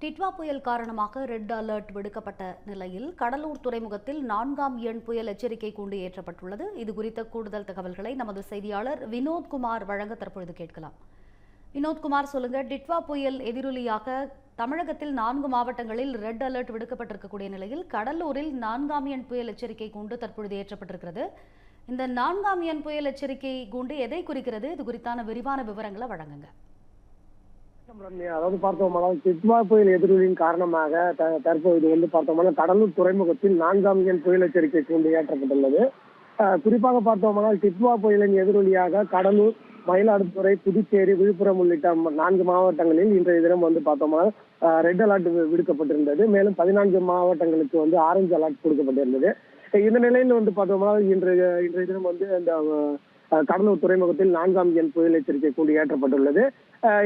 டிட்வா புயல் காரணமாக red alert விடுக்கப்பட்ட நிலையில் கடலூர் துறைமுகத்தில் 4ஆம் எண் புயல் எச்சரிக்கை கூண்டு ஏற்றப்பட்டுள்ளது. இது குறித்த கூடுதல் தகவல்களை நமது செய்தியாளர் வினோத்குமார் வழங்க தற்பொழுது கேட்கலாம். வினோத்குமார், சொல்லுங்க. டிட்வா புயல் எதிரொலியாக தமிழகத்தில் 4 மாவட்டங்களில் ரெட் அலர்ட் விடுக்கப்பட்டிருக்கக்கூடிய நிலையில் கடலூரில் 4ஆம் எண் புயல் எச்சரிக்கை கூண்டு தற்பொழுது ஏற்றப்பட்டிருக்கிறது. இந்த 4ஆம் எண் புயல் எச்சரிக்கை கூண்டு எதை குறிக்கிறது? இது குறித்தான விரிவான விவரங்களை வழங்குங்க. அதாவது பார்த்தோம்னால் டிட்வா புயல் எதிரொலியின் காரணமாக தற்போது பார்த்தோம்னா கடலூர் துறைமுகத்தில் 4ஆம் எண் புயல் எச்சரிக்கை கூண்டு ஏற்றப்பட்டுள்ளது. குறிப்பாக பார்த்தோம்னால் டிட்வா புயலின் எதிரொலியாக கடலூர், மயிலாடுதுறை, புதுச்சேரி, விழுப்புரம் உள்ளிட்ட 4 மாவட்டங்களில் இன்றைய தினம் பார்த்தோம்னால் ரெட் அலர்ட் விடுக்கப்பட்டிருந்தது. மேலும் 14 மாவட்டங்களுக்கு ஆரஞ்சு அலர்ட் கொடுக்கப்பட்டிருந்தது. இந்த நிலையில் பார்த்தோம்னால் இன்றைய தினம் இந்த கடலூர் துறைமுகத்தில் 4ஆம் எண் புயல் எச்சரிக்கை கூண்டு ஏற்றப்பட்டுள்ளது.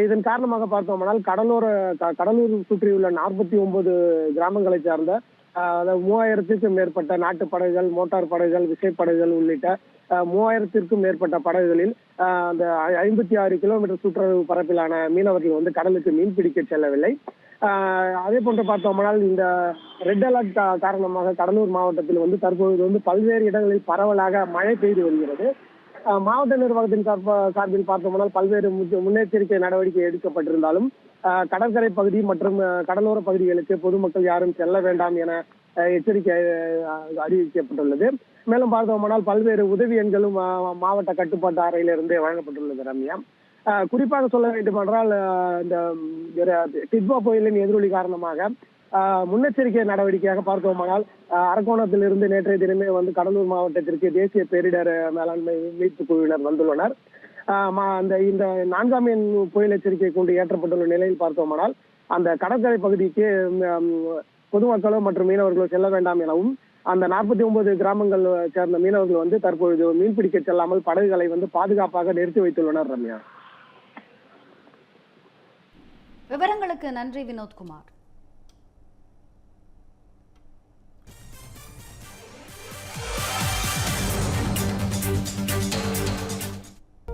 இதன் காரணமாக பார்த்தோம்னால் கடலூர் சுற்றியுள்ள 49 கிராமங்களை சார்ந்த 3000க்கும் மேற்பட்ட நாட்டு படகுகள், மோட்டார் படகுகள், விசைப்படகுகள் உள்ளிட்ட 3000க்கும் மேற்பட்ட படகுகளில் அந்த 56 கிலோமீட்டர் சுற்றளவு பரப்பிலான மீனவர்கள் கடலுக்கு மீன் பிடிக்க செல்லவில்லை. அதே போன்று பார்த்தோம்னால் இந்த ரெட் அலர்ட் காரணமாக கடலூர் மாவட்டத்தில் தற்போது பல்வேறு இடங்களில் பரவலாக மழை பெய்து வருகிறது. மாவட்ட நிர்வாகத்தின் சார்பில் பார்த்தோம்னால் பல்வேறு முன்னெச்சரிக்கை நடவடிக்கை எடுக்கப்பட்டிருந்தாலும் கடற்கரை பகுதி மற்றும் கடலோர பகுதிகளுக்கு பொதுமக்கள் யாரும் செல்ல வேண்டாம் என எச்சரிக்கை அறிவிக்கப்பட்டுள்ளது. மேலும் பார்த்தோம்னால் பல்வேறு உதவி எண்களும் மாவட்ட கட்டுப்பாட்டு அறையிலிருந்து வழங்கப்பட்டுள்ளது. ரம்யா, குறிப்பாக சொல்ல வேண்டுமென்றால் இந்த டிட்வா புயலின் எதிரொலி காரணமாக முன்னெச்சரிக்கை நடவடிக்கையாக பார்த்தோமானால் அரக்கோணத்திலிருந்து நேற்றைய தினமே கடலூர் மாவட்டத்திற்கு தேசிய பேரிடர் மேலாண்மை மீட்பு குழுவினர் வந்துள்ளனர். இந்த 4ஆம் எண் புயல் எச்சரிக்கை கூண்டு ஏற்றப்பட்டுள்ள நிலையில் பார்த்தோமானால் அந்த கடற்கரை பகுதிக்கு பொதுமக்களோ மற்றும் மீனவர்களோ செல்ல வேண்டாம் எனவும் அந்த 49 கிராமங்கள் சேர்ந்த மீனவர்கள் தற்பொழுது மீன்பிடிக்க செல்லாமல் படகுகளை பாதுகாப்பாக நிறுத்தி வைத்துள்ளனர். ரம்யா, விவரங்களுக்கு நன்றி வினோத்குமார்.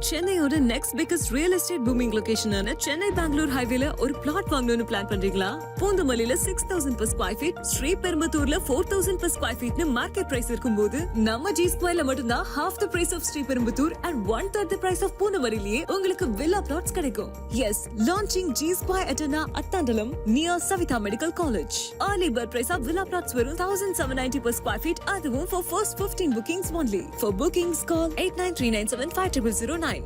சென்னையோட next biggest real estate booming லொகேஷனான சென்னை பெங்களூர் ஹைவேல ஒரு பிளாட் வாங்கணும்னு பிளான் பண்றீங்களா? பூந்தமல்லியில 6000 per square feet, ஸ்ரீபெரும்புத்தூர்ல 4000 per square feet market price இருக்கும்போது நம்ம ஜி ஸ்கொயர்ல மட்டும்தான் half the price of Sriperumbudur and 1/3 the price of பூந்தமல்லியிலேயே உங்களுக்கு வில்லா பிளாட்ஸ் கிடைக்கும். எஸ், லான்ச்சிங் ஜி ஸ்கொயர் அட்டனா அட்டாண்டலம் near Saveetha medical college. Early bird price of villa plots வெறும் 1790 per square feet, அதுவும் for first 15 bookings only. For bookings call 8939750009.